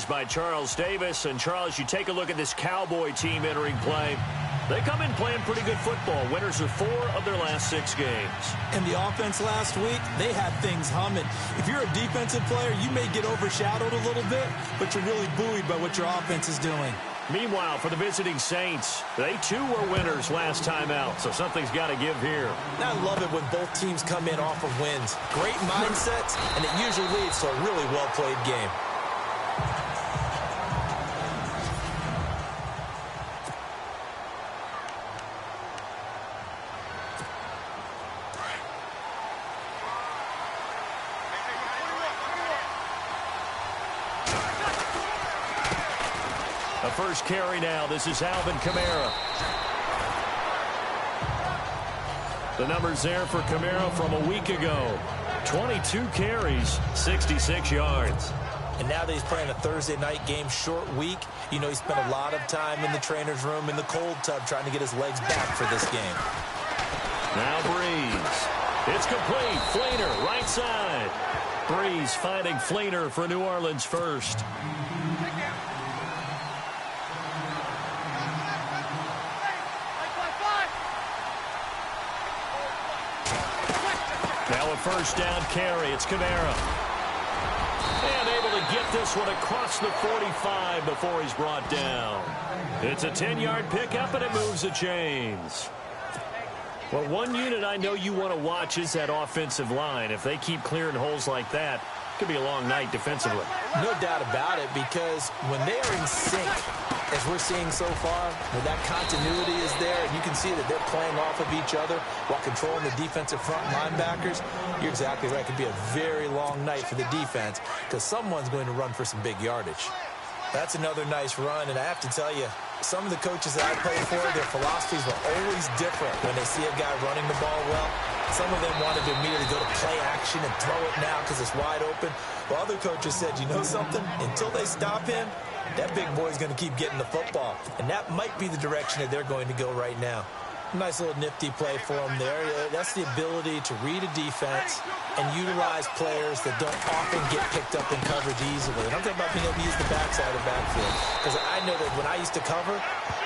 By Charles Davis. And Charles, you take a look at this Cowboy team entering play. They come in playing pretty good football. Winners of 4 of their last 6 games. And the offense last week, they had things humming. If you're a defensive player, you may get overshadowed a little bit, but you're really buoyed by what your offense is doing. Meanwhile, for the visiting Saints, they too were winners last time out, so something's got to give here. I love it when both teams come in off of wins. Great mindsets, and it usually leads to a really well-played game. The first carry now. This is Alvin Kamara. The numbers there for Kamara from a week ago. 22 carries, 66 yards. And now that he's playing a Thursday night game, short week, you know he spent a lot of time in the trainer's room in the cold tub trying to get his legs back for this game. Now Breeze. It's complete. Fleener, right side. Breeze finding Fleener for New Orleans first. Now a first down carry. It's Kamara. And able to get this one across the 45 before he's brought down. It's a 10-yard pickup, and it moves the chains. Well, one unit I know you want to watch is that offensive line. If they keep clearing holes like that, it could be a long night defensively. No doubt about it, because when they are in sync, as we're seeing so far, when that continuity is there, and you can see that they're playing off of each other while controlling the defensive front linebackers, you're exactly right. It could be a very long night for the defense because someone's going to run for some big yardage. That's another nice run, and I have to tell you, some of the coaches that I played for, their philosophies were always different when they see a guy running the ball well. Some of them wanted to immediately go to play action and throw it now because it's wide open. While other coaches said, you know something? Until they stop him, that big boy's going to keep getting the football. And that might be the direction that they're going to go right now. Nice little nifty play for him there. That's the ability to read a defense and utilize players that don't often get picked up in coverage easily. And I'm talking about being able to use the backside of the backfield. Because I know that when I used to cover,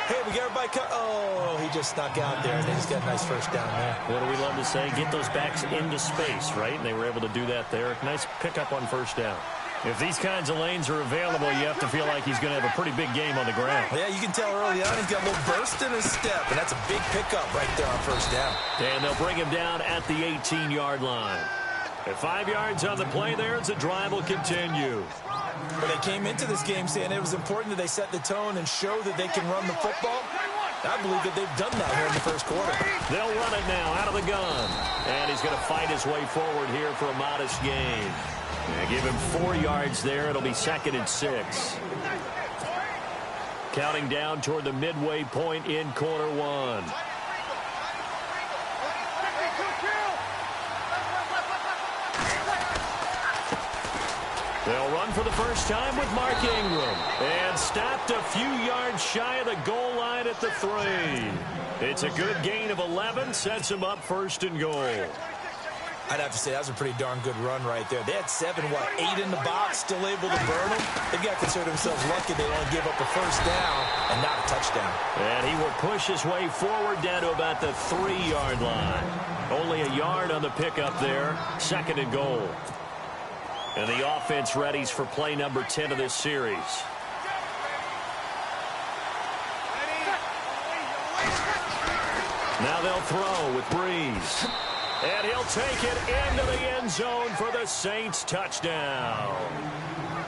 hey, we got everybody oh, he just snuck out there, and they just got a nice first down there. What do we love to say? Get those backs into space, right? And they were able to do that there. Nice pickup on first down. If these kinds of lanes are available, you have to feel like he's going to have a pretty big game on the ground. Yeah, you can tell early on he's got a little burst in his step, and that's a big pickup right there on first down. And they'll bring him down at the 18-yard line. At 5 yards on the play there, as the drive will continue. But they came into this game saying it was important that they set the tone and show that they can run the football. I believe that they've done that here in the first quarter. They'll run it now out of the gun. And he's going to fight his way forward here for a modest gain. Give him 4 yards there. It'll be 2nd and 6. Counting down toward the midway point in quarter 1. They'll run for the first time with Mark Ingram. And stopped a few yards shy of the goal line at the 3. It's a good gain of 11. Sets him up 1st and goal. I'd have to say that was a pretty darn good run right there. They had 7, 8 in the box, still able to burn them. They've got to consider themselves lucky they only give up a first down and not a touchdown. And he will push his way forward down to about the 3-yard line. Only a yard on the pickup there. 2nd and goal. And the offense readies for play number 10 of this series. Now they'll throw with Breeze. And he'll take it into the end zone for the Saints touchdown.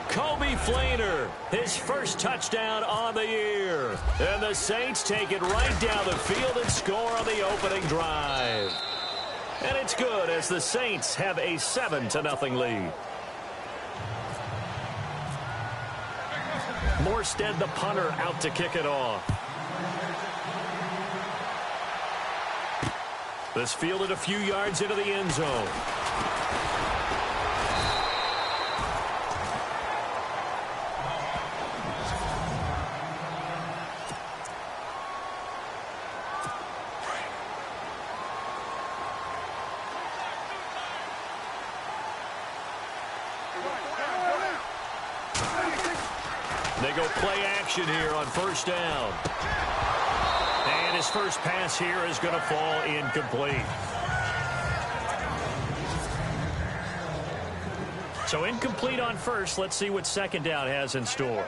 Kobe Fleener, his first touchdown on the year. And the Saints take it right down the field and score on the opening drive. And it's good as the Saints have a 7-0 lead. Morstead, the punter, out to kick it off. This fielded a few yards into the end zone. They go play action here on first down. And his first pass here is going to fall incomplete. So incomplete on first. Let's see what second down has in store.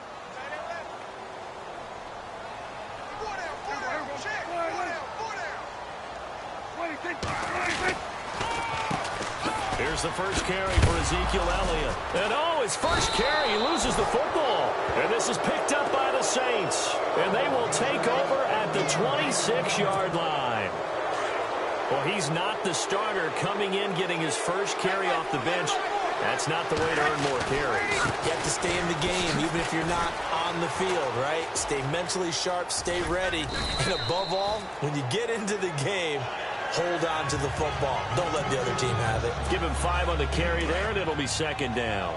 Here's the first carry for Ezekiel Elliott. And his first carry, he loses the football. And this is picked up by the Saints. And they will take over at the 26-yard line. Well, he's not the starter coming in, getting his first carry off the bench. That's not the way to earn more carries. You have to stay in the game, even if you're not on the field, right? Stay mentally sharp, stay ready. And above all, when you get into the game, hold on to the football. Don't let the other team have it. Give him 5 on the carry there, and it'll be second down.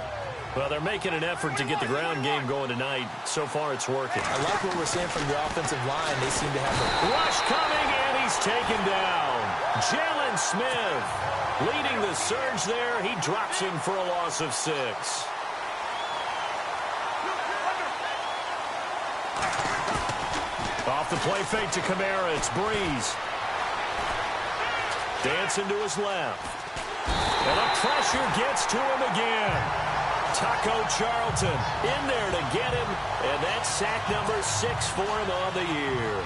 Well, they're making an effort to get the ground game going tonight. So far, it's working. I like what we're seeing from the offensive line. They seem to have a rush coming, and he's taken down. Jalen Smith leading the surge there. He drops him for a loss of 6. Off the play fake to Kamara. It's Breeze. Dancing to his left. And the pressure gets to him again. Taco Charlton in there to get him. And that's sack number 6 for him on the year.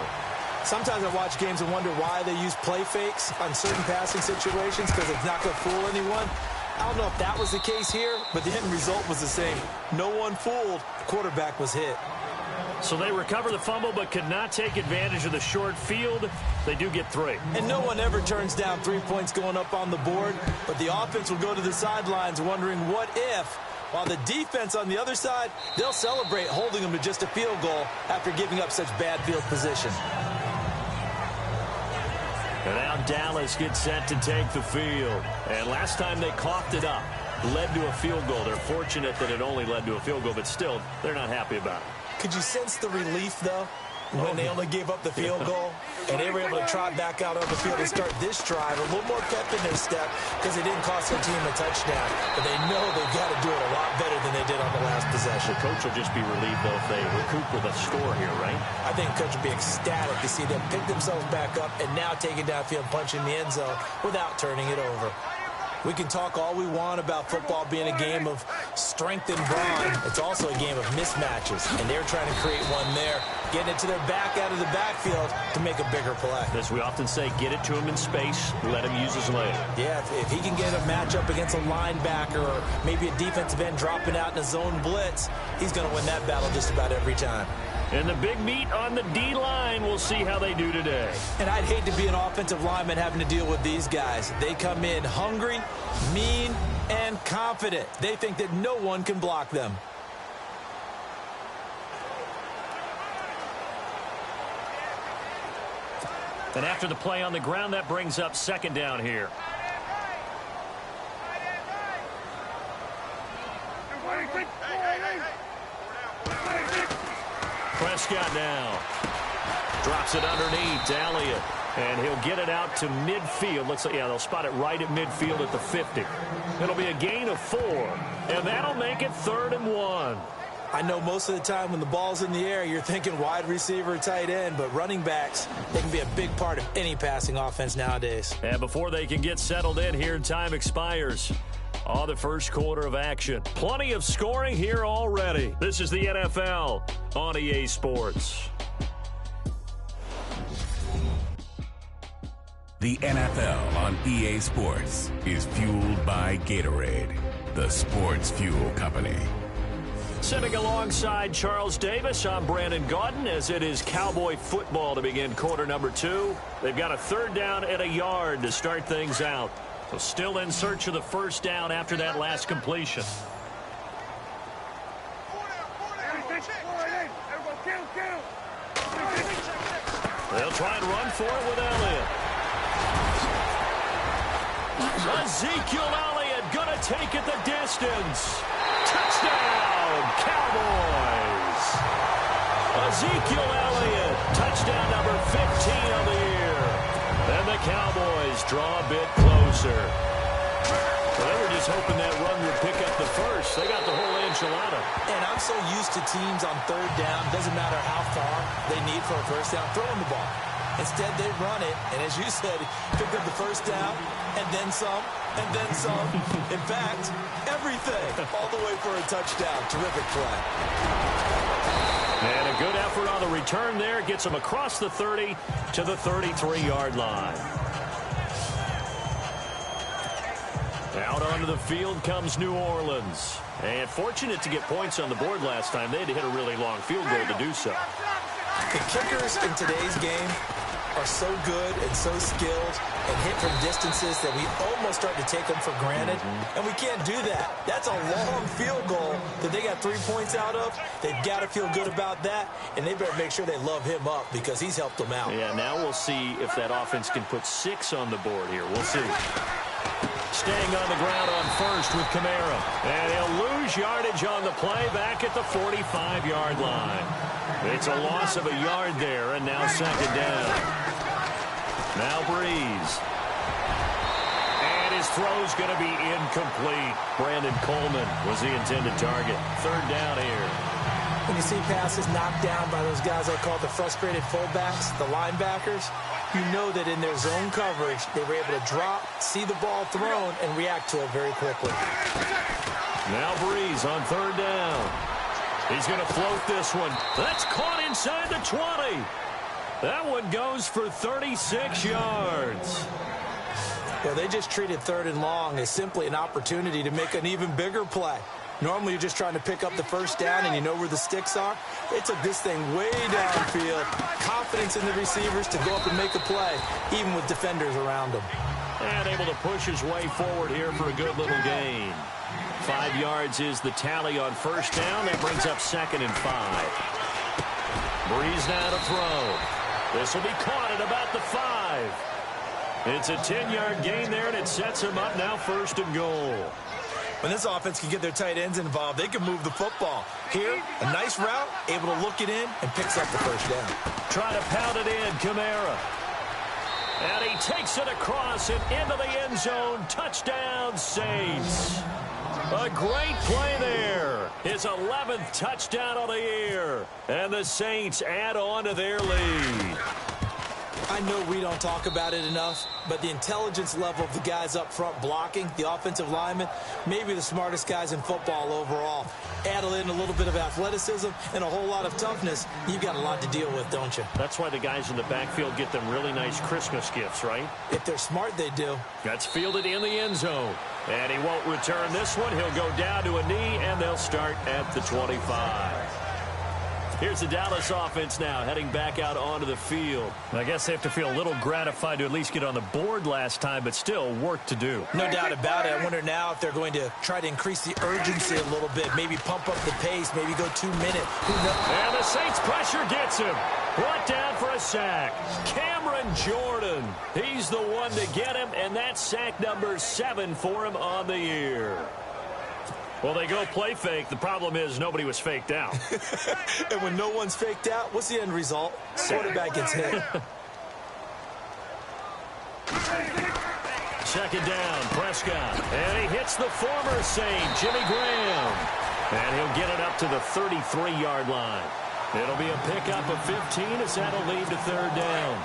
Sometimes I watch games and wonder why they use play fakes on certain passing situations, because it's not going to fool anyone. I don't know if that was the case here, but the end result was the same. No one fooled. Quarterback was hit. So they recover the fumble but could not take advantage of the short field. They do get 3. And no one ever turns down 3 points going up on the board, but the offense will go to the sidelines wondering what if, while the defense on the other side, they'll celebrate holding them to just a field goal after giving up such bad field position. And now Dallas gets set to take the field. And last time they coughed it up, led to a field goal. They're fortunate that it only led to a field goal, but still, they're not happy about it. Could you sense the relief, though, when they only gave up the field goal and they were able to trot back out on the field and start this drive a little more pep in their step because it didn't cost their team a touchdown, but they know they've got to do it a lot better than they did on the last possession. The coach will just be relieved, though, if they recoup with a score here, right? I think the coach will be ecstatic to see them pick themselves back up and now take it downfield and punch in the end zone without turning it over. We can talk all we want about football being a game of strength and brawn. It's also a game of mismatches, and they're trying to create one there, getting it to their back out of the backfield to make a bigger play. As we often say, get it to him in space, let him use his leg. Yeah, if he can get a matchup against a linebacker or maybe a defensive end dropping out in a zone blitz, he's going to win that battle just about every time. And the big meat on the D-line, we'll see how they do today. And I'd hate to be an offensive lineman having to deal with these guys. They come in hungry, mean, and confident. They think that no one can block them. And after the play on the ground, that brings up second down here. Prescott now drops it underneath to Elliott, and he'll get it out to midfield. Looks like, yeah, they'll spot it right at midfield at the 50. It'll be a gain of 4, and that'll make it 3rd and 1. I know most of the time when the ball's in the air, you're thinking wide receiver, tight end, but running backs, they can be a big part of any passing offense nowadays. And before they can get settled in here, time expires. On the first quarter of action. Plenty of scoring here already. This is the NFL on EA Sports. The NFL on EA Sports is fueled by Gatorade, the sports fuel company. Sitting alongside Charles Davis, I'm Brandon Gaudin, as it is Cowboy football to begin quarter number 2. They've got a 3rd down and a yard to start things out. So still in search of the first down after that last completion. They'll try and run for it with Elliott. Ezekiel Elliott going to take it the distance. Touchdown, Cowboys. Ezekiel Elliott, touchdown number 15 of the year. And the Cowboys draw a bit closer. Well, they were just hoping that run would pick up the first. They got the whole enchilada. And I'm so used to teams on third down, doesn't matter how far they need for a first down, throwing the ball. Instead, they run it, and as you said, pick up the first down, and then some, and then some. In fact, everything, all the way for a touchdown. Terrific play. And a good effort on the return there. Gets them across the 30 to the 33-yard line. Out onto the field comes New Orleans. And fortunate to get points on the board last time. They had to hit a really long field goal to do so. The kickers in today's game are so good and so skilled and hit from distances that we almost start to take them for granted. And we can't do that. That's a long field goal that they got 3 points out of. They've got to feel good about that, and they better make sure they love him up because he's helped them out. Yeah, now we'll see if that offense can put 6 on the board here. We'll see. Staying on the ground on first with Kamara. And he'll lose yardage on the play back at the 45-yard line. It's a loss of a yard there, and now second down. Now Breeze. And his throw's going to be incomplete. Brandon Coleman was the intended target. Third down here. When you see passes knocked down by those guys I call the frustrated fullbacks, the linebackers, you know that in their zone coverage, they were able to drop, see the ball thrown, and react to it very quickly. Now Breeze on third down. He's going to float this one. That's caught inside the 20. That one goes for 36 yards. Well, they just treated third and long as simply an opportunity to make an even bigger play. Normally, you're just trying to pick up the first down, and you know where the sticks are. They took this thing way downfield. Confidence in the receivers to go up and make a play, even with defenders around them. And able to push his way forward here for a good little gain. 5 yards is the tally on first down. That brings up 2nd and 5. Breeze now to throw. This will be caught at about the 5. It's a 10-yard gain there, and it sets him up now 1st and goal. When this offense can get their tight ends involved, they can move the football. Here, a nice route, able to look it in, and picks up the first down. Trying to pound it in, Kamara. And he takes it across and into the end zone. Touchdown, Saints. A great play there. His 11th touchdown of the year. And the Saints add on to their lead. I know we don't talk about it enough, but the intelligence level of the guys up front blocking, the offensive linemen, maybe the smartest guys in football overall. Add in a little bit of athleticism and a whole lot of toughness. You've got a lot to deal with, don't you? That's why the guys in the backfield get them really nice Christmas gifts, right? If they're smart, they do. That's fielded in the end zone. And he won't return this one. He'll go down to a knee, and they'll start at the 25. Here's the Dallas offense now, heading back out onto the field. I guess they have to feel a little gratified to at least get on the board last time, but still work to do. No doubt about it. I wonder now if they're going to try to increase the urgency a little bit, maybe pump up the pace, maybe go 2 minutes. Who knows? And the Saints pressure gets him. Brought down for a sack. Cameron Jordan. He's the one to get him, and that's sack number 7 for him on the year. Well, they go play fake. The problem is nobody was faked out. And when no one's faked out, what's the end result? Quarterback gets hit. Second down, Prescott. And he hits the former Saint, Jimmy Graham. And he'll get it up to the 33-yard line. It'll be a pickup of 15 as that'll lead to third down.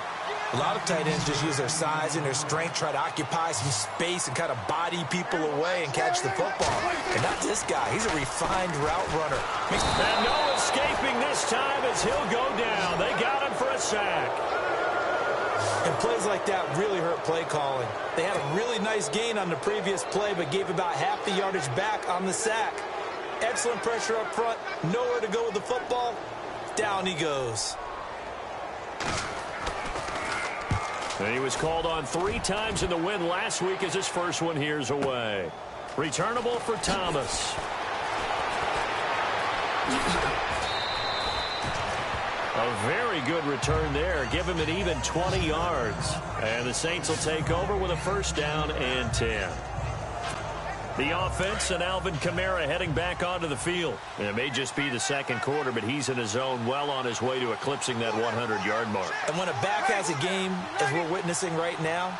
A lot of tight ends just use their size and their strength, try to occupy some space and kind of body people away and catch the football. And not this guy. He's a refined route runner. And no escaping this time as he'll go down. They got him for a sack. And plays like that really hurt play calling. They had a really nice gain on the previous play, but gave about half the yardage back on the sack. Excellent pressure up front. Nowhere to go with the football. Down he goes. And he was called on 3 times in the win last week as his first one here's away. Returnable for Thomas. A very good return there. Give him an even 20 yards. And the Saints will take over with a first down and 10. The offense and Alvin Kamara heading back onto the field. It may just be the second quarter, but he's in his zone, well on his way to eclipsing that 100-yard mark. And when a back has a game, as we're witnessing right now,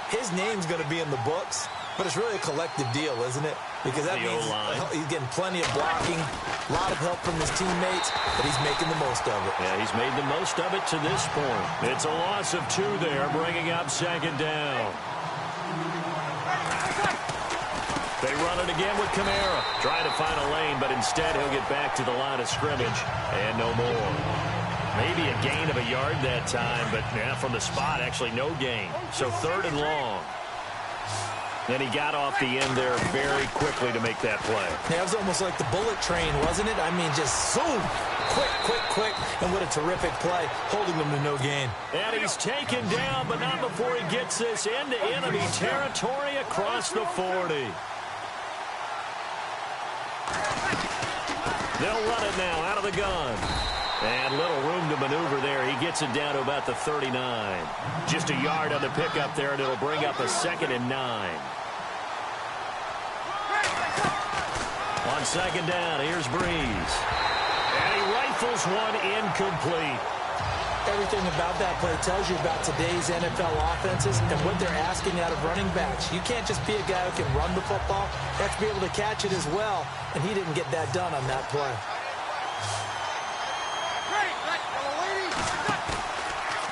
his name's going to be in the books. But it's really a collective deal, isn't it? Because that means he's getting plenty of blocking, a lot of help from his teammates, but he's making the most of it. Yeah, he's made the most of it to this point. It's a loss of 2 there, bringing up second down. They run it again with Kamara. Trying to find a lane, but instead he'll get back to the line of scrimmage and no more. Maybe a gain of a yard that time, but from the spot, actually no gain. So 3rd and long. Then he got off the end there very quickly to make that play. Yeah, it was almost like the bullet train, wasn't it? I mean, just zoom, quick, and what a terrific play, holding them to no gain. And he's taken down, but not before he gets this into enemy territory across the 40. They'll run it now out of the gun. And little room to maneuver there. He gets it down to about the 39. Just a yard on the pickup there, and it'll bring up a 2nd and 9. On 2nd down, here's Breeze. And he rifles one incomplete. Everything about that play tells you about today's NFL offenses and what they're asking out of running backs. You can't just be a guy who can run the football. You have to be able to catch it as well, and he didn't get that done on that play.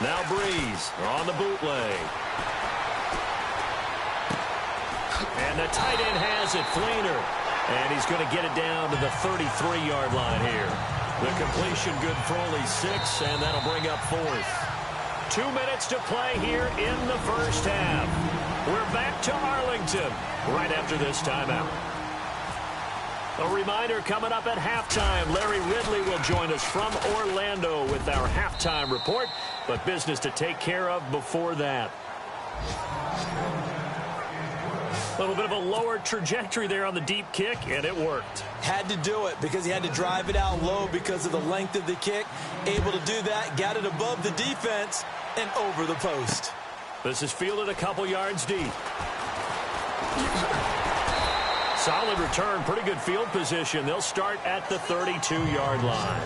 Now Breeze on the bootleg. And the tight end has it, Fleener. And he's going to get it down to the 33-yard line here. The completion good for only 6, and that'll bring up 4th. 2 minutes to play here in the first half. We're back to Arlington right after this timeout. A reminder coming up at halftime. Larry Ridley will join us from Orlando with our halftime report, but business to take care of before that. A little bit of a lower trajectory there on the deep kick, and it worked. Had to do it because he had to drive it out low because of the length of the kick. Able to do that, got it above the defense and over the post. This is fielded a couple yards deep. Solid return, pretty good field position. They'll start at the 32-yard line.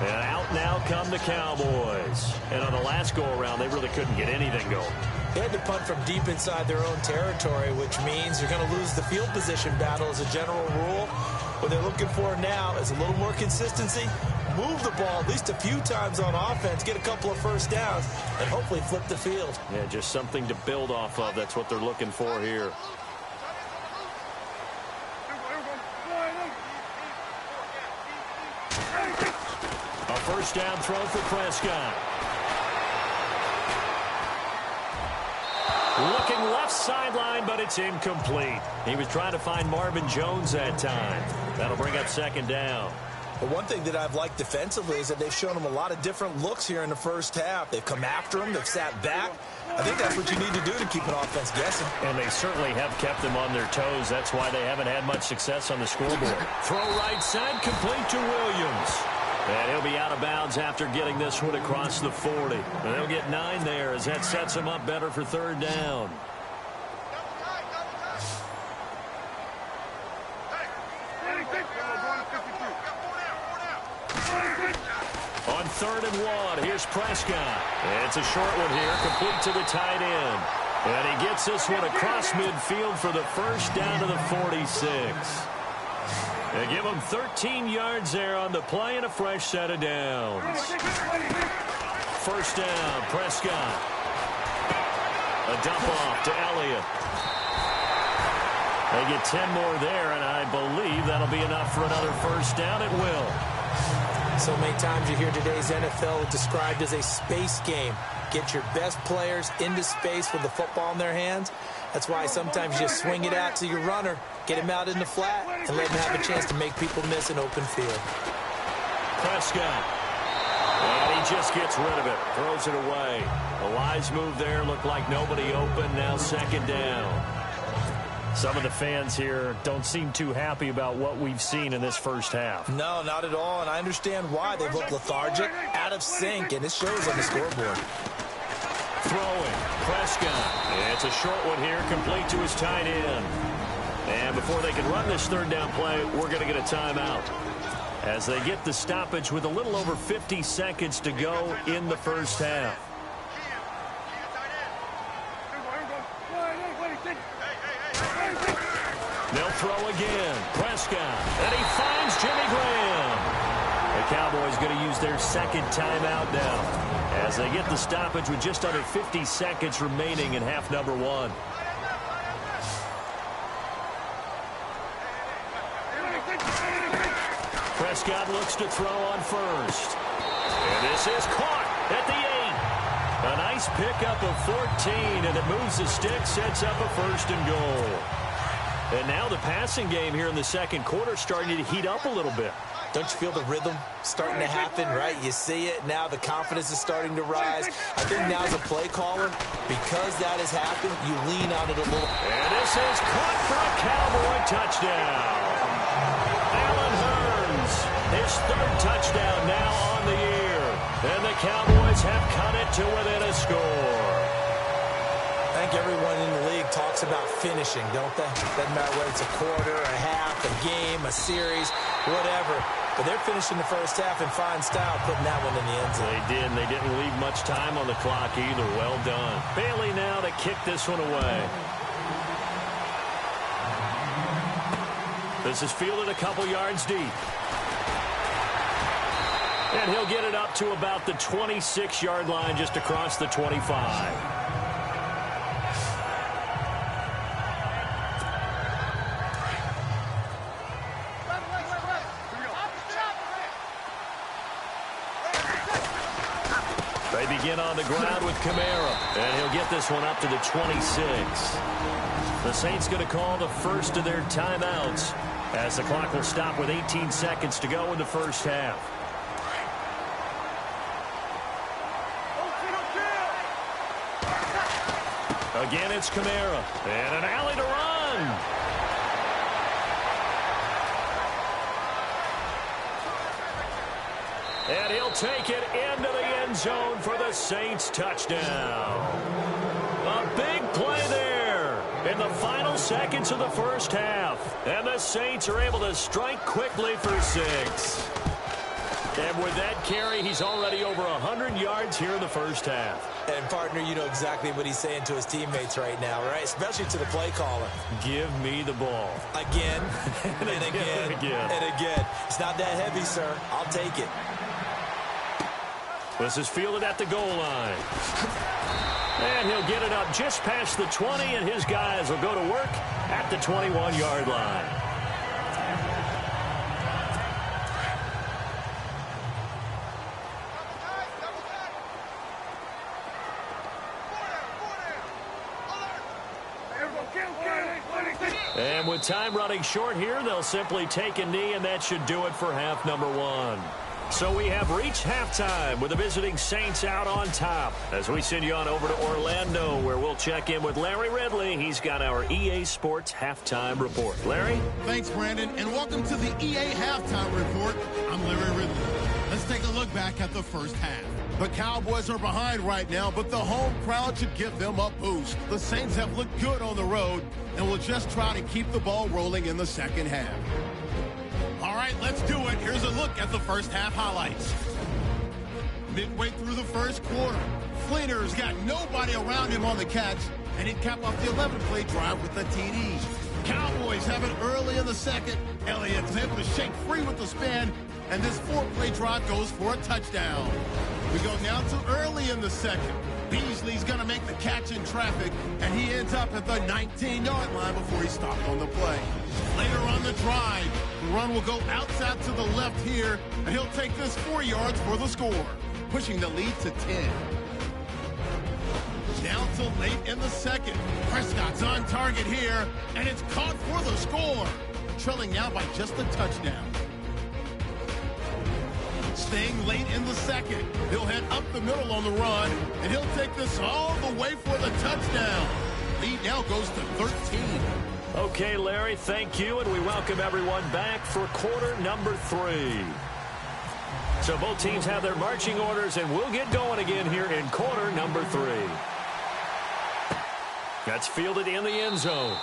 And out now come the Cowboys. And on the last go-around, they really couldn't get anything going. They had to punt from deep inside their own territory, which means you're going to lose the field position battle as a general rule. What they're looking for now is a little more consistency, move the ball at least a few times on offense, get a couple of first downs, and hopefully flip the field. Yeah, just something to build off of. That's what they're looking for here. A first down throw for Prescott. Looking left sideline, but it's incomplete. He was trying to find Marvin Jones that time. That'll bring up 2nd down. But one thing that I've liked defensively is that they've shown him a lot of different looks here in the first half. They've come after him. They've sat back. I think that's what you need to do to keep an offense guessing. And they certainly have kept them on their toes. That's why they haven't had much success on the scoreboard. Throw right side, complete to Williams. And he'll be out of bounds after getting this one across the 40. And they'll get 9 there as that sets him up better for 3rd down. On 3rd and 1, here's Prescott. It's a short one here, complete to the tight end. And he gets this one across midfield for the first down to the 46. They give him 13 yards there on the play and a fresh set of downs. First down, Prescott. A dump off to Elliott. They get 10 more there, and I believe that'll be enough for another first down. It will. So many times you hear today's NFL described as a space game. Get your best players into space with the football in their hands. That's why sometimes you just swing it out to your runner, get him out in the flat, and let him have a chance to make people miss an open field. Prescott. And he just gets rid of it, throws it away. A wise move there, looked like nobody open, now 2nd down. Some of the fans here don't seem too happy about what we've seen in this first half. No, not at all, and I understand why. They look lethargic, out of sync, and it shows on the scoreboard. Throwing, Prescott. It's a short one here, complete to his tight end. And before they can run this 3rd down play, we're going to get a timeout. As they get the stoppage with a little over 50 seconds to go in the first half. throw again. Prescott. And he finds Jimmy Graham. The Cowboys going to use their second timeout now as they get the stoppage with just under 50 seconds remaining in half number one. Prescott looks to throw on first. And this is caught at the 8. A nice pickup of 14, and it moves the stick, sets up a first and goal. And now the passing game here in the second quarter starting to heat up a little bit. Don't you feel the rhythm starting to happen, right? You see it. Now the confidence is starting to rise. I think now as a play caller, because that has happened, you lean on it a little. And this is caught for a Cowboy touchdown. Allen Hurns, his third touchdown now on the year. And the Cowboys have cut it to within a score. I think everyone in the league talks about finishing, don't they? Doesn't matter whether it's a quarter, a half, a game, a series, whatever. But they're finishing the first half in fine style, putting that one in the end zone. They did, and they didn't leave much time on the clock either. Well done. Bailey now to kick this one away. This is fielded a couple yards deep. And he'll get it up to about the 26-yard line, just across the 25. They begin on the ground with Kamara, and he'll get this one up to the 26. The Saints going to call the first of their timeouts as the clock will stop with 18 seconds to go in the first half. Again, it's Kamara, and an alley to run. And he'll take it into the end zone for the Saints touchdown. A big play there in the final seconds of the first half. And the Saints are able to strike quickly for 6. And with that carry, he's already over 100 yards here in the first half. And, partner, you know exactly what he's saying to his teammates right now, right? Especially to the play caller. Give me the ball. Again, and again, and again. It's not that heavy, sir. I'll take it. This is fielded at the goal line. And he'll get it up just past the 20, and his guys will go to work at the 21-yard line. And with time running short here, they'll simply take a knee, and that should do it for half number one. So we have reached halftime with the visiting Saints out on top as we send you on over to Orlando, where we'll check in with Larry Ridley. He's got our EA Sports halftime report. Larry? Thanks, Brandon, and welcome to the EA halftime report. I'm Larry Ridley. Let's take a look back at the first half. The Cowboys are behind right now, but the home crowd should give them a boost. The Saints have looked good on the road and will just try to keep the ball rolling in the second half. All right, let's do it. Here's a look at the first half highlights. Midway through the first quarter, Fleener's got nobody around him on the catch, and he'd cap off the 11-play drive with the TD. Cowboys have it early in the second. Elliott's able to shake free with the spin, and this 4-play drive goes for a touchdown. We go now to early in the second. Beasley's going to make the catch in traffic, and he ends up at the 19-yard line before he stopped on the play. Later on the drive, the run will go outside to the left here, and he'll take this 4 yards for the score, pushing the lead to 10. Down till late in the second. Prescott's on target here, and it's caught for the score, trailing now by just a touchdown. Staying late in the second, he'll head up the middle on the run, and he'll take this all the way for the touchdown. Lead now goes to 13. Okay, Larry, thank you, and we welcome everyone back for quarter number 3. So both teams have their marching orders, and we'll get going again here in quarter number 3. That's fielded in the end zone.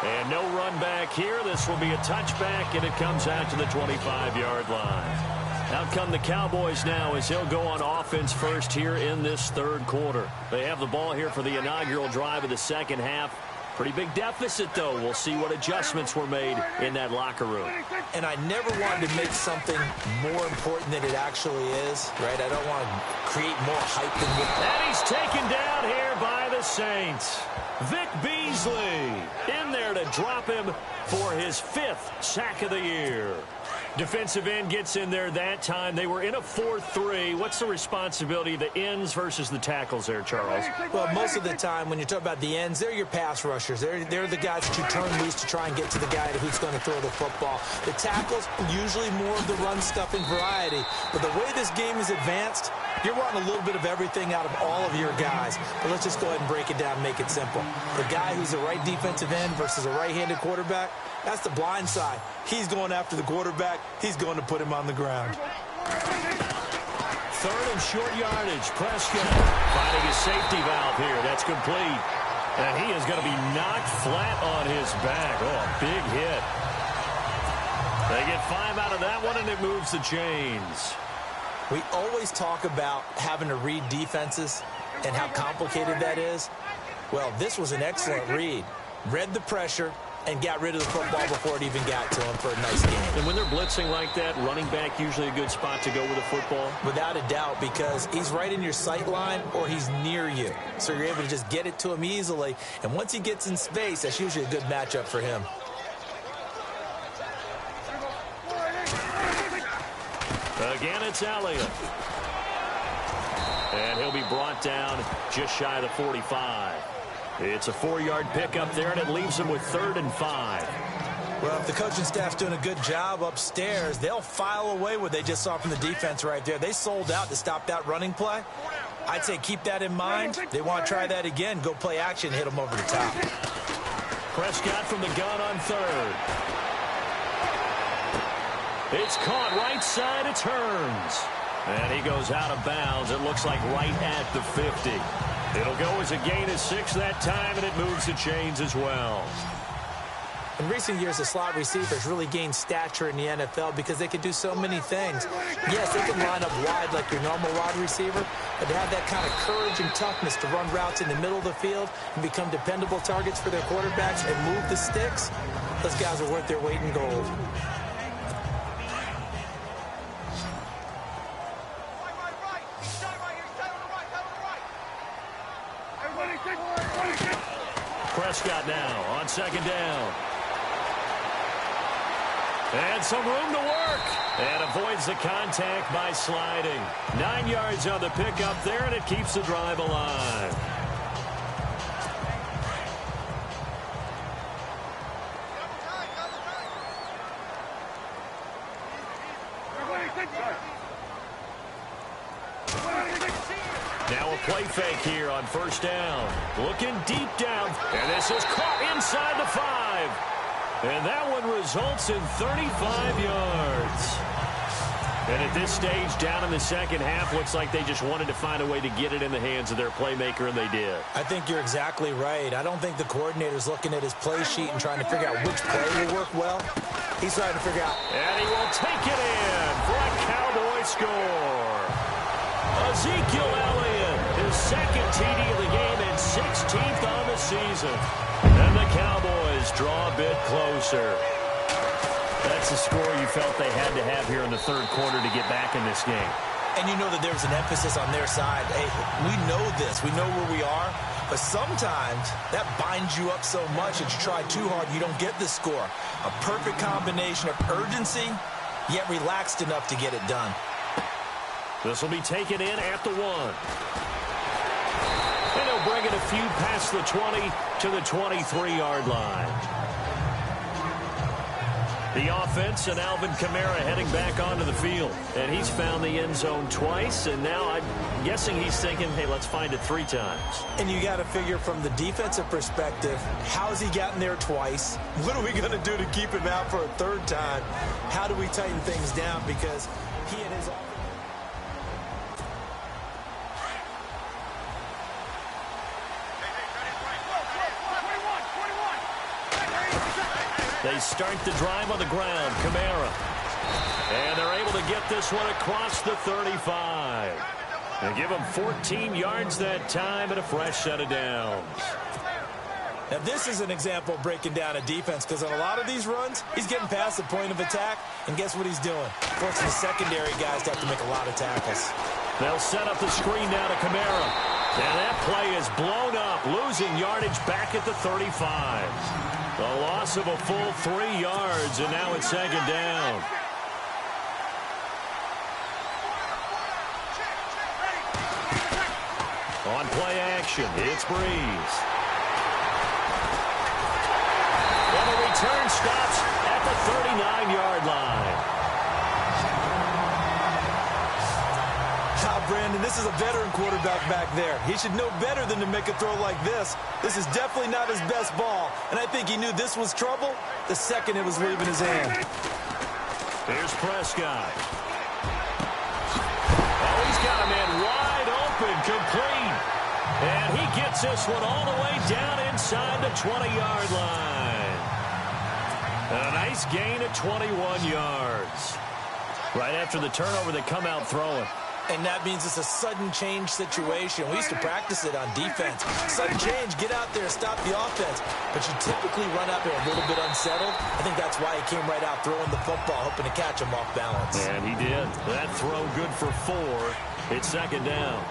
And no run back here. This will be a touchback, and it comes out to the 25-yard line. Out come the Cowboys now as he'll go on offense first here in this third quarter. They have the ball here for the inaugural drive of the second half. Pretty big deficit, though. We'll see what adjustments were made in that locker room. And I never wanted to make something more important than it actually is, right? I don't want to create more hype than what... And he's taken down here by the Saints. Vic Beasley in there to drop him for his 5th sack of the year. Defensive end gets in there that time. They were in a 4-3. What's the responsibility of the ends versus the tackles there, Charles? Well, most of the time when you talk about the ends, they're your pass rushers. They're the guys that you turn loose to try and get to the guy who's going to throw the football. The tackles, usually more of the run-stuffing variety. But the way this game is advanced, you're wanting a little bit of everything out of all of your guys. But let's just go ahead and break it down and make it simple. The guy who's a right defensive end versus a right-handed quarterback, that's the blind side. He's going after the quarterback. He's going to put him on the ground. 3rd and short yardage. Prescott finding his safety valve here. That's complete. And he is going to be knocked flat on his back. Oh, a big hit. They get 5 out of that one, and it moves the chains. We always talk about having to read defenses and how complicated that is. Well, this was an excellent read. Read the pressure and got rid of the football before it even got to him for a nice game. And when they're blitzing like that, running back usually a good spot to go with a football? Without a doubt, because he's right in your sight line or he's near you. So you're able to just get it to him easily. And once he gets in space, that's usually a good matchup for him. Again, it's Elliott. And he'll be brought down just shy of the 45. It's a 4-yard pickup there, and it leaves him with 3rd and 5. Well, if the coaching staff's doing a good job upstairs, they'll file away what they just saw from the defense right there. They sold out to stop that running play. I'd say keep that in mind. They want to try that again. Go play action, hit them over the top. Prescott from the gun on 3rd. It's caught right side. It turns. And he goes out of bounds. It looks like right at the 50. It'll go as a gain of 6 that time, and it moves the chains as well. In recent years, the slot receivers really gained stature in the NFL because they can do so many things. Yes, they can line up wide like your normal wide receiver, but to have that kind of courage and toughness to run routes in the middle of the field and become dependable targets for their quarterbacks and move the sticks, those guys are worth their weight in gold. Prescott now on 2nd down. And some room to work. And avoids the contact by sliding. 9 yards on the pickup there, and it keeps the drive alive. Now a play fake here on 1st down. Looking deep down, and this is caught inside the 5. And that one results in 35 yards. And at this stage, down in the second half, looks like they just wanted to find a way to get it in the hands of their playmaker, and they did. I think you're exactly right. I don't think the coordinator's looking at his play sheet and trying to figure out which play will work well. He's trying to figure out. And he will take it in for a Cowboy score. Ezekiel Elliott, his 2nd TD of the game and 16th on the season. And the Cowboys draw a bit closer. That's the score you felt they had to have here in the 3rd quarter to get back in this game. And you know that there's an emphasis on their side. Hey, we know this. We know where we are. But sometimes that binds you up so much that you try too hard, you don't get the score. A perfect combination of urgency, yet relaxed enough to get it done. This will be taken in at the 1. And they'll bring it a few past the 20 to the 23-yard line. The offense and Alvin Kamara heading back onto the field. And he's found the end zone twice, and now I'm guessing he's thinking, hey, let's find it 3 times. And you got to figure from the defensive perspective, how's he gotten there twice? What are we going to do to keep him out for a 3rd time? How do we tighten things down? Because he and his offense... They start the drive on the ground. Kamara. And they're able to get this one across the 35. And give them 14 yards that time and a fresh set of downs. Now, this is an example of breaking down a defense, because on a lot of these runs, he's getting past the point of attack, and guess what he's doing? Forcing the secondary guys to have to make a lot of tackles. They'll set up the screen now to Kamara. And that play is blown up, losing yardage back at the 35. A loss of a full 3 yards, and now it's second down. On play action, it's Breeze. And the return stops at the 39-yard line. Brandon, this is a veteran quarterback back there. He should know better than to make a throw like this. This is definitely not his best ball, and I think he knew this was trouble the second it was leaving his hand. Here's Prescott. Oh, he's got a man wide open, complete. And he gets this one all the way down inside the 20-yard line. A nice gain of 21 yards. Right after the turnover, they come out throwing. And that means it's a sudden change situation. We used to practice it on defense. Sudden change, get out there, stop the offense. But you typically run out there a little bit unsettled. I think that's why he came right out throwing the football, hoping to catch him off balance. And he did. That throw good for 4. It's second down.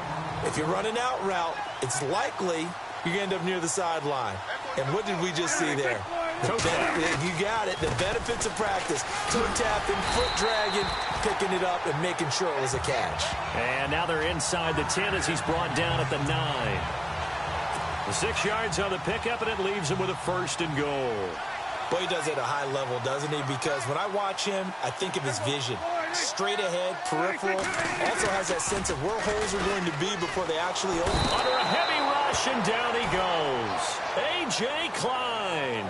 If you're running out route, it's likely you're going to end up near the sideline. And what did we just see there? You got it. The benefits of practice. Toe tapping, foot dragging, picking it up, and making sure it was a catch. And now they're inside the 10 as he's brought down at the 9. The 6 yards on the pickup, and it leaves him with a first and goal. Boy, he does it at a high level, doesn't he? Because when I watch him, I think of his vision. Straight ahead, peripheral. Also has that sense of where holes are going to be before they actually open. Under a heavy rush, and down he goes. A.J. Klein.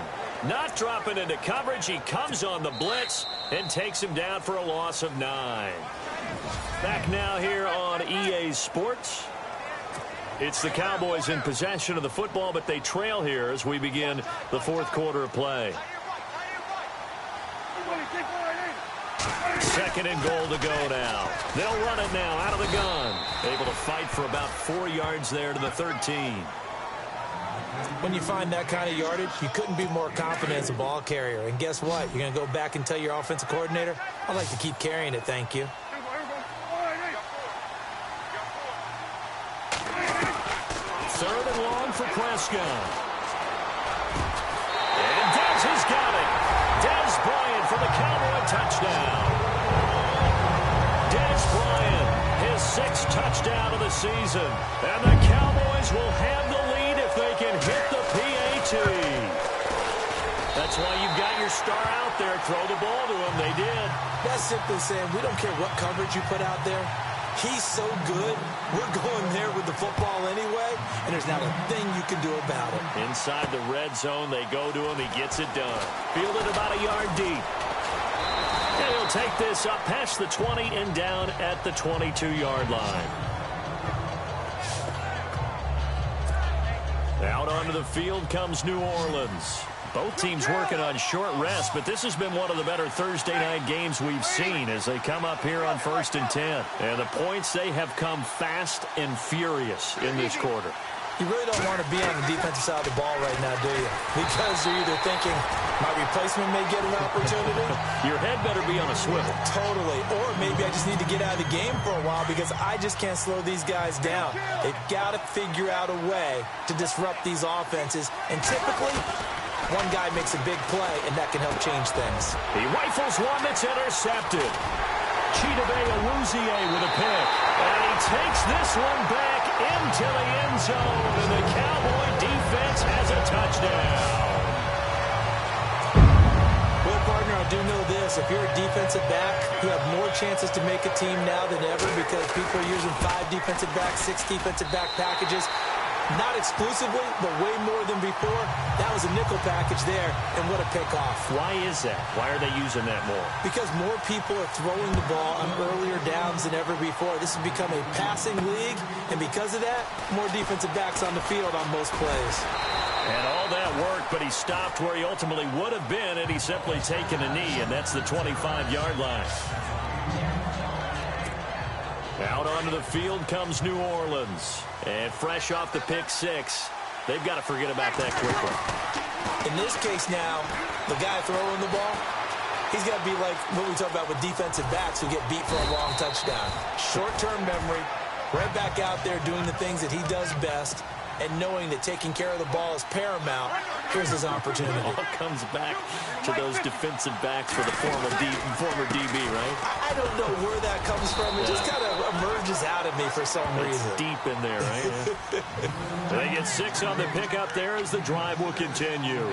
Not dropping into coverage. He comes on the blitz and takes him down for a loss of 9. Back now here on EA Sports. It's the Cowboys in possession of the football, but they trail here as we begin the fourth quarter of play. Second and goal to go now. They'll run it now out of the gun. Able to fight for about 4 yards there to the 13. When you find that kind of yardage, you couldn't be more confident as a ball carrier. And guess what? You're going to go back and tell your offensive coordinator, I'd like to keep carrying it, thank you. Third and long for Prescott. And Dez has got it. Dez Bryant for the Cowboy touchdown. Dez Bryant, his 6th touchdown of the season. And the Cowboys will have the lead if they can hit the PAT. That's why you've got your star out there. Throw the ball to him. They did. That's simply saying we don't care what coverage you put out there. He's so good, we're going there with the football anyway, and there's not a thing you can do about it. Inside the red zone, they go to him. He gets it done. Fielded about a yard deep. And he'll take this up past the 20 and down at the 22-yard line. Out onto the field comes New Orleans. Both teams working on short rest, but this has been one of the better Thursday night games we've seen as they come up here on 1st and 10. And the points, they have come fast and furious in this quarter. You really don't want to be on the defensive side of the ball right now, do you? Because you're either thinking, my replacement may get an opportunity. Your head better be on a swivel. Totally. Or maybe I just need to get out of the game for a while because I just can't slow these guys down. They've got to figure out a way to disrupt these offenses. And typically, one guy makes a big play, and that can help change things. He rifles one that's intercepted. Chidobe Awuzie with a pick. And he takes this one back into the end zone. And the Cowboy defense has a touchdown. Well, partner, I do know this. If you're a defensive back, you have more chances to make a team now than ever because people are using 5 defensive backs, 6 defensive back packages. Not exclusively, but way more than before. That was a nickel package there, and what a pickoff. Why is that? Why are they using that more? Because more people are throwing the ball on earlier downs than ever before. This has become a passing league, and because of that, more defensive backs on the field on most plays. And all that work, but he stopped where he ultimately would have been, and he's simply taken a knee, and that's the 25-yard line. Out onto the field comes New Orleans. And fresh off the pick 6, they've got to forget about that quickly. In this case now, the guy throwing the ball, he's got to be like what we talk about with defensive backs who get beat for a long touchdown. Short-term memory, right back out there doing the things that he does best, and knowing that taking care of the ball is paramount. Here's his opportunity. It all comes back to those defensive backs for the former DB, right? I don't know where that comes from. It just kind of emerges out of me for some reason. It's deep in there, right? They get 6 on the pickup there as the drive will continue.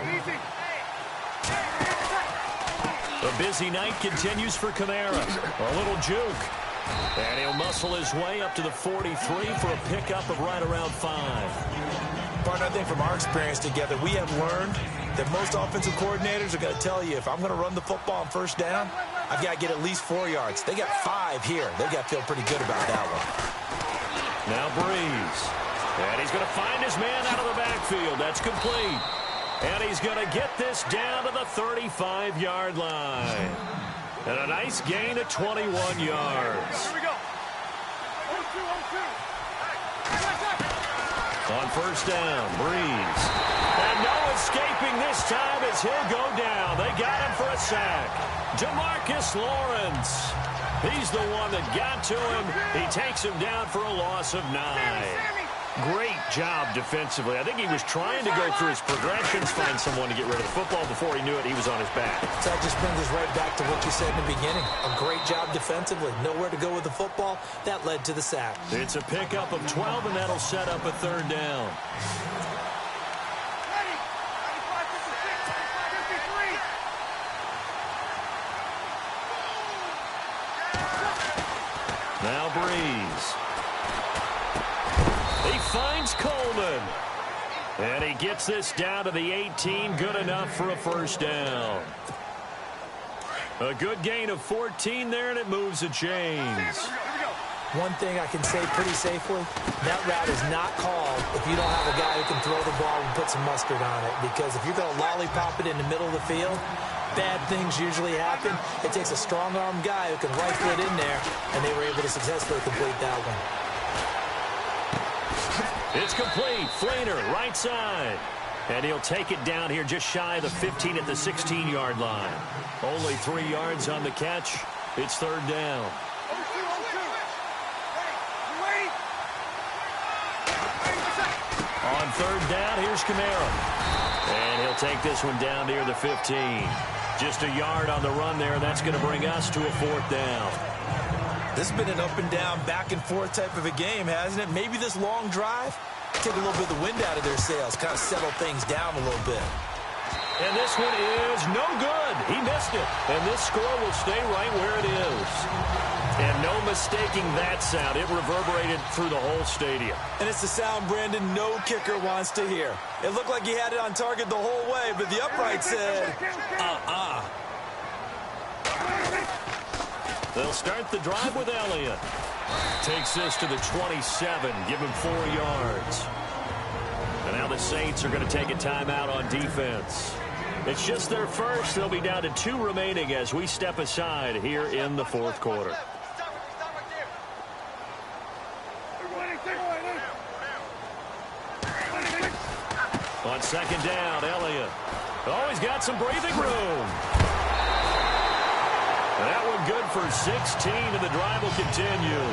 A busy night continues for Kamara. A little juke. And he'll muscle his way up to the 43 for a pickup of right around 5. Partner, I think from our experience together, we have learned that most offensive coordinators are going to tell you, if I'm going to run the football on first down, I've got to get at least 4 yards. They got 5 here. They've got to feel pretty good about that one. Now Breeze. And he's going to find his man out of the backfield. That's complete. And he's going to get this down to the 35-yard line. And a nice gain of 21 yards. Here we go. 0-2, 0-2. On first down, Breeze. And no escaping this time as he'll go down. They got him for a sack. Demarcus Lawrence. He's the one that got to him. He takes him down for a loss of 9. Great job defensively. I think he was trying to go through his progressions, find someone to get rid of the football. Before he knew it, he was on his back. So that just brings us right back to what you said in the beginning. A great job defensively. Nowhere to go with the football. That led to the sack. It's a pickup of 12, and that'll set up a third down. Ready. 95, 53. Now Breeze. He finds Coleman. And he gets this down to the 18. Good enough for a first down. A good gain of 14 there, and it moves the chains. One thing I can say pretty safely, that route is not called if you don't have a guy who can throw the ball and put some mustard on it. Because if you're going to lollipop it in the middle of the field, bad things usually happen. It takes a strong-arm guy who can rifle it in there, and they were able to successfully complete that one. It's complete. Flainer, right side. And he'll take it down here just shy of the 15 at the 16-yard line. Only 3 yards on the catch. It's third down. 0-2, 0-2. Ready. On third down, here's Kamara. And he'll take this one down near the 15. Just a yard on the run there. That's going to bring us to a fourth down. This has been an up-and-down, back-and-forth type of a game, hasn't it? Maybe this long drive, take a little bit of the wind out of their sails, kind of settle things down a little bit. And this one is no good. He missed it. And this score will stay right where it is. And no mistaking that sound. It reverberated through the whole stadium. And it's the sound, Brandon, no kicker wants to hear. It looked like he had it on target the whole way, but the upright said, They'll start the drive with Elliott. Takes this to the 27. Give him 4 yards. And now the Saints are going to take a timeout on defense. It's just their first. They'll be down to 2 remaining as we step aside here in the fourth quarter. On second down, Elliott. Oh, he's got some breathing room. And that one good for 16, and the drive will continue.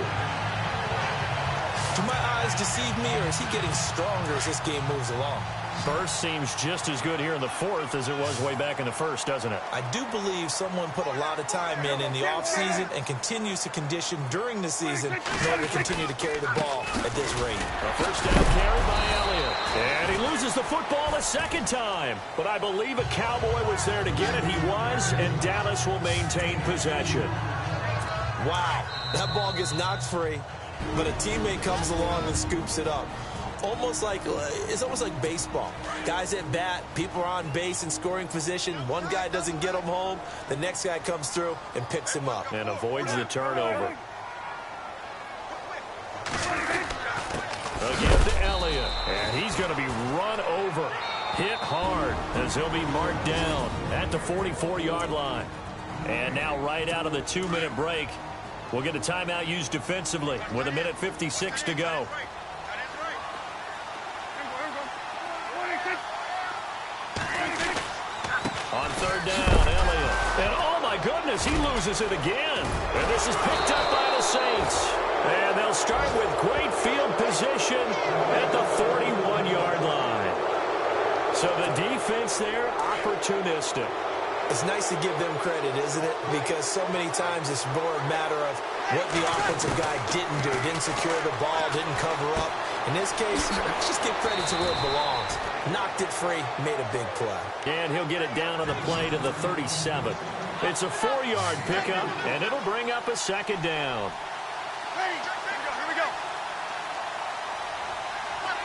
Do my eyes deceive me, or is he getting stronger as this game moves along? Burst seems just as good here in the fourth as it was way back in the first, doesn't it? I do believe someone put a lot of time in the offseason and continues to condition during the season in order to continue to carry the ball at this rate. A first down carry by Elliott. And he loses the football a second time. But I believe a Cowboy was there to get it. He was, and Dallas will maintain possession. Wow, that ball gets knocked free, but a teammate comes along and scoops it up. It's almost like baseball. Guys at bat, people are on base in scoring position. One guy doesn't get him home. The next guy comes through and picks him up. And avoids the turnover. Again to Elliott. And he's going to be run over. Hit hard as he'll be marked down at the 44-yard line. And now right out of the 2-minute break, we'll get a timeout used defensively with 1:56 to go. as he loses it again. And this is picked up by the Saints. And they'll start with great field position at the 41-yard line. So the defense there, opportunistic. It's nice to give them credit, isn't it? Because so many times it's more a matter of what the offensive guy didn't do. Didn't secure the ball, didn't cover up. In this case, just give credit to where it belongs. Knocked it free, made a big play. And he'll get it down on the play to the 37. It's a 4-yard pickup, and it'll bring up a second down. Ready. Here we go.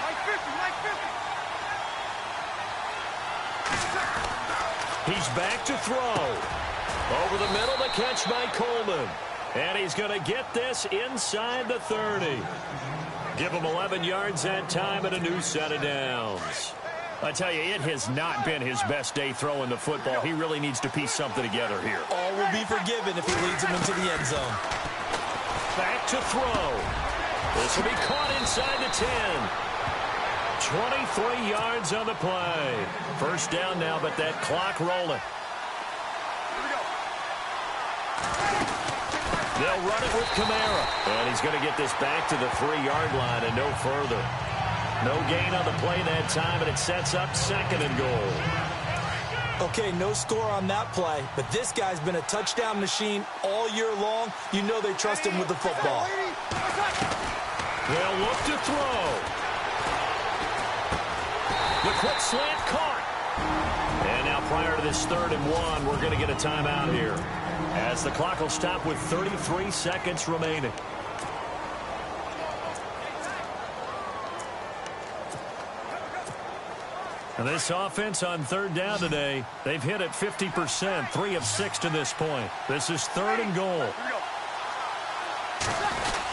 Like 50, like 50. He's back to throw. Over the middle, the catch by Coleman. And he's going to get this inside the 30. Give him 11 yards that time and a new set of downs. I tell you, it has not been his best day throwing the football. He really needs to piece something together here. All will be forgiven if he leads him into the end zone. Back to throw. This will be caught inside the 10. 23 yards on the play. First down now, but that clock rolling. They'll run it with Kamara. And he's going to get this back to the 3-yard line and no further. No gain on the play that time, and it sets up 2nd and goal. Okay, no score on that play, but this guy's been a touchdown machine all year long. You know they trust him with the football. They'll look to throw. The quick slant caught. And now prior to this 3rd and 1, we're going to get a timeout here, as the clock will stop with 33 seconds remaining. And this offense on 3rd down today, they've hit it 50%, 3 of 6 to this point. This is 3rd and goal.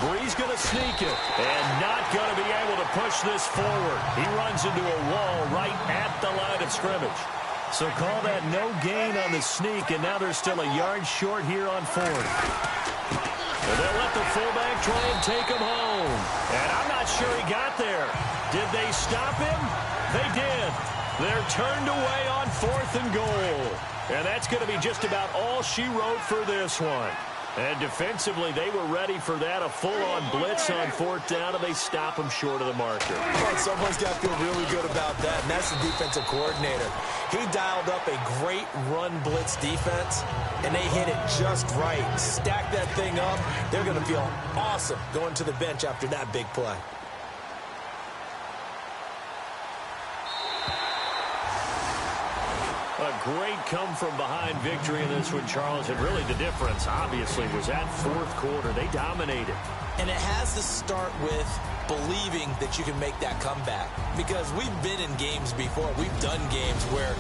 Bree's going to sneak it and not going to be able to push this forward. He runs into a wall right at the line of scrimmage. So call that no gain on the sneak, and now they're still a yard short here on 4th. And they'll let the fullback try and take him home. And I'm not sure he got there. Did they stop him? They did. They're turned away on 4th and goal. And that's going to be just about all she wrote for this one. And defensively, they were ready for that, a full-on blitz on 4th down, and they stop him short of the marker. Well, someone's got to feel really good about that, and that's the defensive coordinator. He dialed up a great run blitz defense, and they hit it just right. Stack that thing up. They're going to feel awesome going to the bench after that big play. A great come-from-behind victory in this one, Charles. And really the difference, obviously, was that 4th quarter. They dominated. And it has to start with believing that you can make that comeback. Because we've been in games before. We've done games where